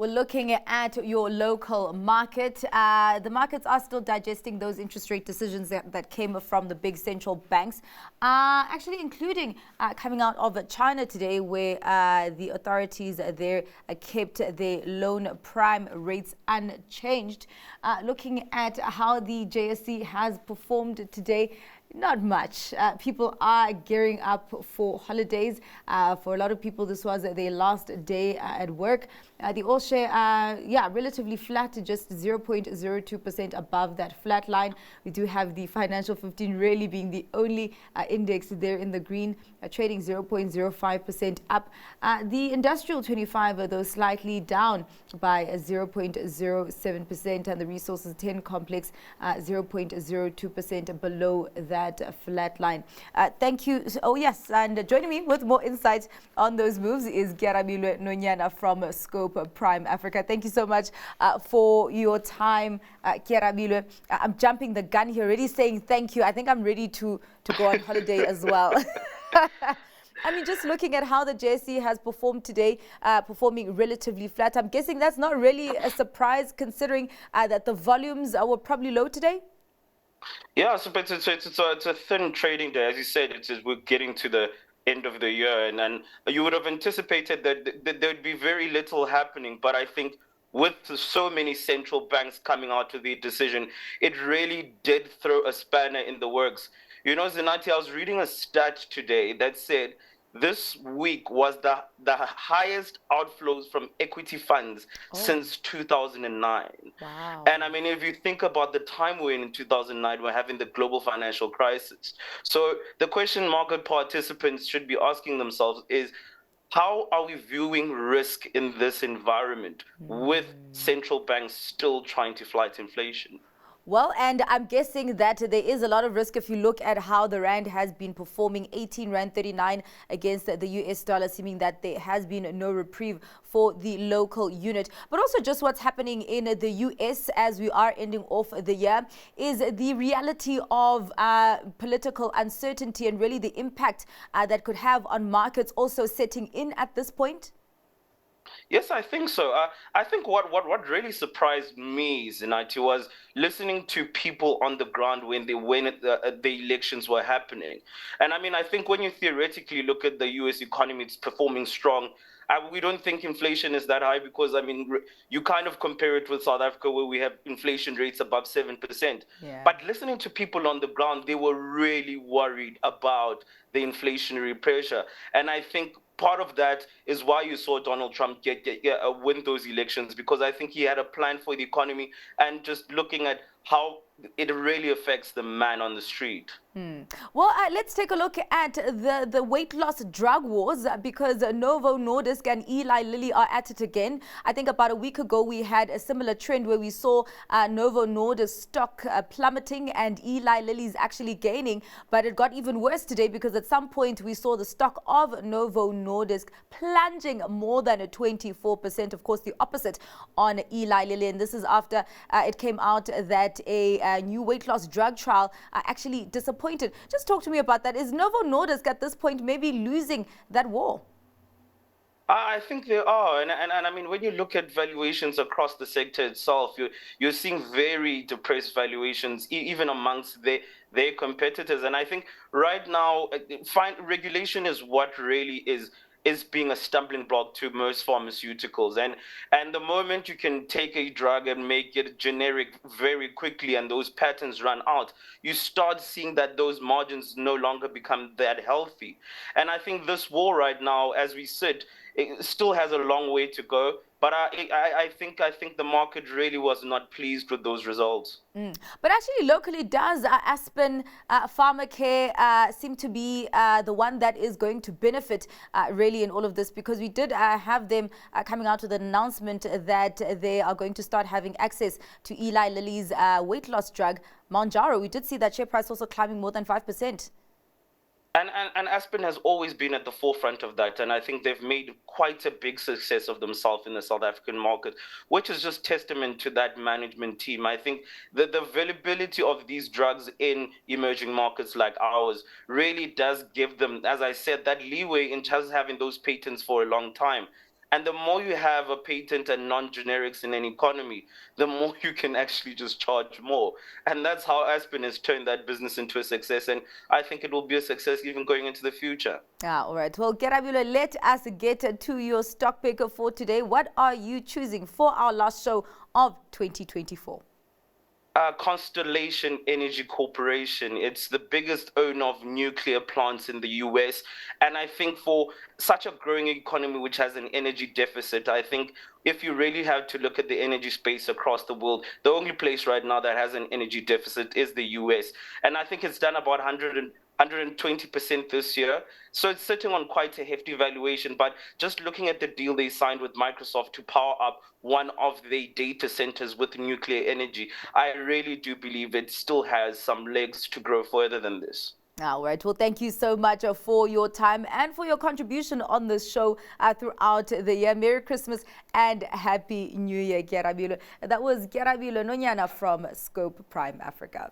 we're looking at your local market. The markets are still digesting those interest rate decisions that came from the big central banks, actually including coming out of China today, where the authorities there kept their loan prime rates unchanged. Looking at how the JSE has performed today, not much. People are gearing up for holidays. For a lot of people, this was their last day at work. The all share, relatively flat, just 0.02% above that flat line. We do have the financial 15 really being the only index there in the green, trading 0.05% up. The industrial 25, though, slightly down by 0.07%, and the resources 10 complex 0.02% below that flat line. Thank you. Oh, yes. And joining me with more insights on those moves is Kearabilwe Nonyana from Scope Prime Africa. Thank you so much for your time, Kearabilwe. I'm jumping the gun here, already saying thank you. I think I'm ready to go on holiday as well. I mean, just looking at how the JSE has performed today, performing relatively flat, I'm guessing that's not really a surprise considering that the volumes were probably low today? Yeah, so but it's a thin trading day. As you said, we're getting to the end of the year, and you would have anticipated that there'd be very little happening. But I think with so many central banks coming out with the decision, it really did throw a spanner in the works. You know, Zinati, I was reading a stat today that said this week was the highest outflows from equity funds since 2009. Wow. And I mean, if you think about the time we're in 2009, we're having the global financial crisis. So the question market participants should be asking themselves is, how are we viewing risk in this environment with central banks still trying to fight inflation? Well, and I'm guessing that there is a lot of risk if you look at how the rand has been performing, 18 rand 39 against the US dollar, seeming that there has been no reprieve for the local unit. But also just what's happening in the US as we are ending off the year is the reality of political uncertainty and really the impact that could have on markets also setting in at this point. Yes, I think so. I think what really surprised me, Zinati, was listening to people on the ground when the elections were happening. And I mean, I think when you theoretically look at the U.S. economy, it's performing strong. We don't think inflation is that high because, I mean, you kind of compare it with South Africa where we have inflation rates above 7%. Yeah. But listening to people on the ground, they were really worried about the inflationary pressure. And I think part of that is why you saw Donald Trump win those elections, because I think he had a plan for the economy and just looking at how it really affects the man on the street. Well, let's take a look at the weight loss drug wars because Novo Nordisk and Eli Lilly are at it again. I think about a week ago we had a similar trend where we saw Novo Nordisk stock plummeting and Eli Lilly's actually gaining, but it got even worse today because at some point we saw the stock of Novo Nordisk plunging more than a 24%. Of course, the opposite on Eli Lilly, and this is after it came out that a new weight loss drug trial actually disappointed. Just talk to me about that. Is Novo Nordisk at this point maybe losing that war? I think they are, and I mean, when you look at valuations across the sector itself, you're seeing very depressed valuations even amongst their competitors. And I think right now, regulation is what really is being a stumbling block to most pharmaceuticals. And the moment you can take a drug and make it generic very quickly and those patents run out, you start seeing that those margins no longer become that healthy. And I think this war right now, as we sit, it still has a long way to go. But I think the market really was not pleased with those results. But actually, locally, does Aspen Pharmacare seem to be the one that is going to benefit really in all of this? Because we did have them coming out with an announcement that they are going to start having access to Eli Lilly's weight loss drug, Mounjaro. We did see that share price also climbing more than 5%. And Aspen has always been at the forefront of that, and I think they've made quite a big success of themselves in the South African market, which is just testament to that management team. I think that the availability of these drugs in emerging markets like ours really does give them, as I said, that leeway in just having those patents for a long time. And the more you have a patent and non-generics in an economy, the more you can actually just charge more. And that's how Aspen has turned that business into a success. And I think it will be a success even going into the future. All right. Well, Kearabilwe, let us get to your stock picker for today. What are you choosing for our last show of 2024? Constellation Energy Corporation. It's the biggest owner of nuclear plants in the US. And I think for such a growing economy which has an energy deficit, I think if you really have to look at the energy space across the world, the only place right now that has an energy deficit is the US. And I think it's done about 120% this year. So it's sitting on quite a hefty valuation. But just looking at the deal they signed with Microsoft to power up one of their data centers with nuclear energy, I really do believe it still has some legs to grow further than this. All right. Well, thank you so much for your time and for your contribution on this show throughout the year. Merry Christmas and Happy New Year, Kearabilwe. That was Kearabilwe Nonyana from Scope Prime Africa.